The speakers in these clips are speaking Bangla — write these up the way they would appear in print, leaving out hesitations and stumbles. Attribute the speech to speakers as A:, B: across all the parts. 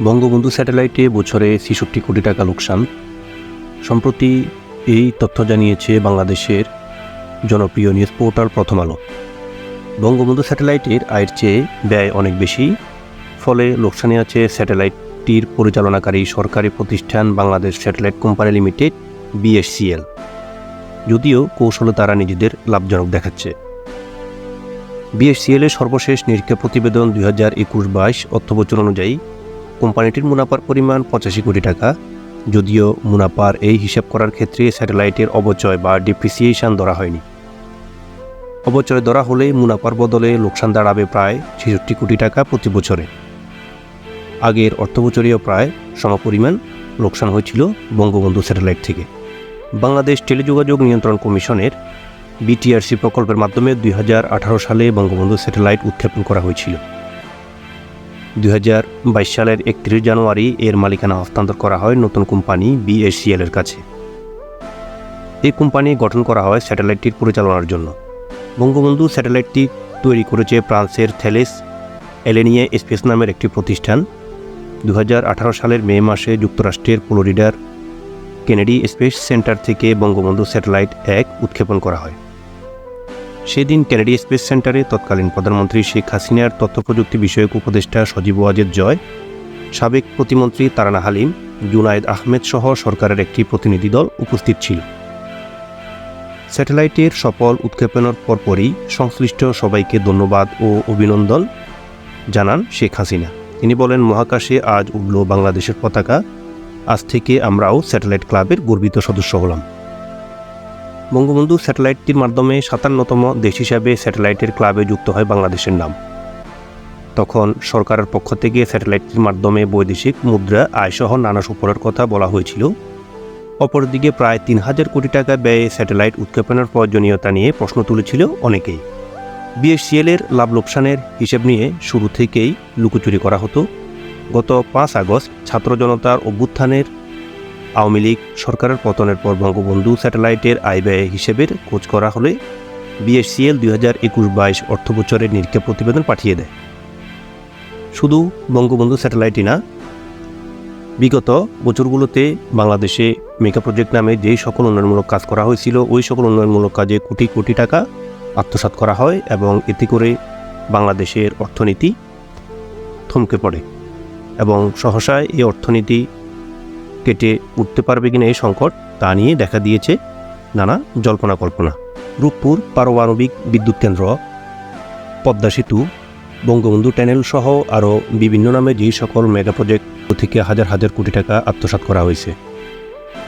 A: বঙ্গবন্ধু স্যাটেলাইটে বছরে ৬৬ কোটি টাকা লোকসান। সম্প্রতি এই তথ্য জানিয়েছে বাংলাদেশের জনপ্রিয় নিউজ পোর্টাল প্রথম আলো। বঙ্গবন্ধু স্যাটেলাইটের আয়ের চেয়ে ব্যয় অনেক বেশি, ফলে লোকসানে আছে স্যাটেলাইটটির পরিচালনাকারী সরকারি প্রতিষ্ঠান Bangladesh satellite company limited BSCL। যদিও কৌশলে তারা নিজেদের লাভজনক দেখাচ্ছে। BSCL এর সর্বশেষ নিরীক্ষা প্রতিবেদন 2021-22 অর্থবছর অনুযায়ী কোম্পানিটির মুনাফার পরিমাণ 85 কোটি টাকা। যদিও মুনাফার এই হিসাব করার ক্ষেত্রে স্যাটেলাইটের অবচয় বা ডিপ্রিসিয়েশন ধরা হয়নি। অবচয় ধরা হলে মুনাফার বদলে লোকসান দাঁড়াবে প্রায় 66 কোটি টাকা প্রতি বছরে। আগের অর্থবছরেও প্রায় সমপরিমাণ লোকসান হয়েছিল বঙ্গবন্ধু স্যাটেলাইট থেকে। বাংলাদেশ টেলিযোগাযোগ নিয়ন্ত্রণ কমিশনের BTRC প্রকল্পের মাধ্যমে 2018 সালে বঙ্গবন্ধু স্যাটেলাইট উৎক্ষেপণ করা হয়েছিল। 2022 সালের 31 জানুয়ারি এর মালিকানা হস্তান্তর করা হয় নতুন কোম্পানি BSCL এর কাছে। এই কোম্পানি গঠন করা হয় স্যাটেলাইটটির পরিচালনার জন্য। বঙ্গবন্ধু স্যাটেলাইটটি তৈরি করেছে ফ্রান্সের থেলেস এলেনিয়ে স্পেস নামের একটি প্রতিষ্ঠান। 2018 সালের মে মাসে যুক্তরাষ্ট্রের ফ্লোরিডার কেনেডি স্পেস সেন্টার থেকে বঙ্গবন্ধু স্যাটেলাইট 1 উৎক্ষেপণ করা হয়। সেদিন কেনেডি স্পেস সেন্টারে তৎকালীন প্রধানমন্ত্রী শেখ হাসিনার তথ্য প্রযুক্তি বিষয়ক উপদেষ্টা সজীব ওয়াজেদ জয়, সাবেক প্রতিমন্ত্রী তারানা হালিম, জুনায়েদ আহমেদ সহ সরকারের একটি প্রতিনিধি দল উপস্থিত ছিল। স্যাটেলাইটের সফল উৎক্ষেপণের পরপরই সংশ্লিষ্ট সবাইকে ধন্যবাদ ও অভিনন্দন জানান শেখ হাসিনা। তিনি বলেন, মহাকাশে আজ উড়ল বাংলাদেশের পতাকা, আজ থেকে আমরাও স্যাটেলাইট ক্লাবের গর্বিত সদস্য হলাম। বঙ্গবন্ধু স্যাটেলাইটটির মাধ্যমে 57তম দেশ হিসাবে স্যাটেলাইটের ক্লাবে যুক্ত হয় বাংলাদেশের নাম। তখন সরকারের পক্ষ থেকে স্যাটেলাইটটির মাধ্যমে বৈদেশিক মুদ্রা আয়সহ নানা সুফলের কথা বলা হয়েছিল। অপরদিকে প্রায় 3000 কোটি টাকা ব্যয়ে স্যাটেলাইট উৎক্ষেপণের প্রয়োজনীয়তা নিয়ে প্রশ্ন তুলেছিল অনেকেই। BSCL এর লাভ লোকসানের হিসেব নিয়ে শুরু থেকেই লুকোচুরি করা হতো। গত 5 আগস্ট ছাত্র জনতার অভ্যুত্থানের আওয়ামী লীগ সরকারের পতনের পর বঙ্গবন্ধু স্যাটেলাইটের আয় ব্যয় হিসেবের খোঁজ করা হলে BSCL 2021-22 অর্থবছরের নিরীক্ষা প্রতিবেদন পাঠিয়ে দেয়। শুধু বঙ্গবন্ধু স্যাটেলাইটই না, বিগত বছরগুলোতে বাংলাদেশে মেগা প্রজেক্ট নামে যেই সকল উন্নয়নমূলক কাজ করা হয়েছিল, ওই সকল উন্নয়নমূলক কাজে কোটি কোটি টাকা আত্মসাৎ করা হয় এবং এতে করে বাংলাদেশের অর্থনীতি থমকে পড়ে এবং সহসায় এই অর্থনীতি কেটে উঠতে পারবে কিনা এই সংকট তা নিয়ে দেখা দিয়েছে নানা জল্পনা কল্পনা। রূপপুর পারমাণবিক বিদ্যুৎ কেন্দ্র, পদ্মা সেতু, বঙ্গবন্ধু টানেল সহ আরও বিভিন্ন নামে যেই সকল মেগা প্রজেক্ট থেকে হাজার হাজার কোটি টাকা আত্মসাৎ করা হয়েছে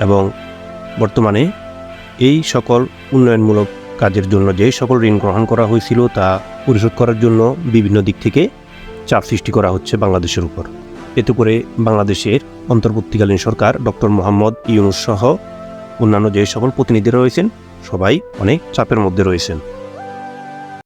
A: এবং বর্তমানে এই সকল উন্নয়নমূলক কাজের জন্য যে সকল ঋণ গ্রহণ করা হয়েছিল তা পরিশোধ করার জন্য বিভিন্ন দিক থেকে চাপ সৃষ্টি করা হচ্ছে বাংলাদেশের উপর। এতে করে বাংলাদেশের অন্তর্বর্তীকালীন সরকার ডক্টর মোহাম্মদ ইউনূস সহ অন্যান্য যে সকল প্রতিনিধিরা রয়েছেন সবাই অনেক চাপের মধ্যে রয়েছেন।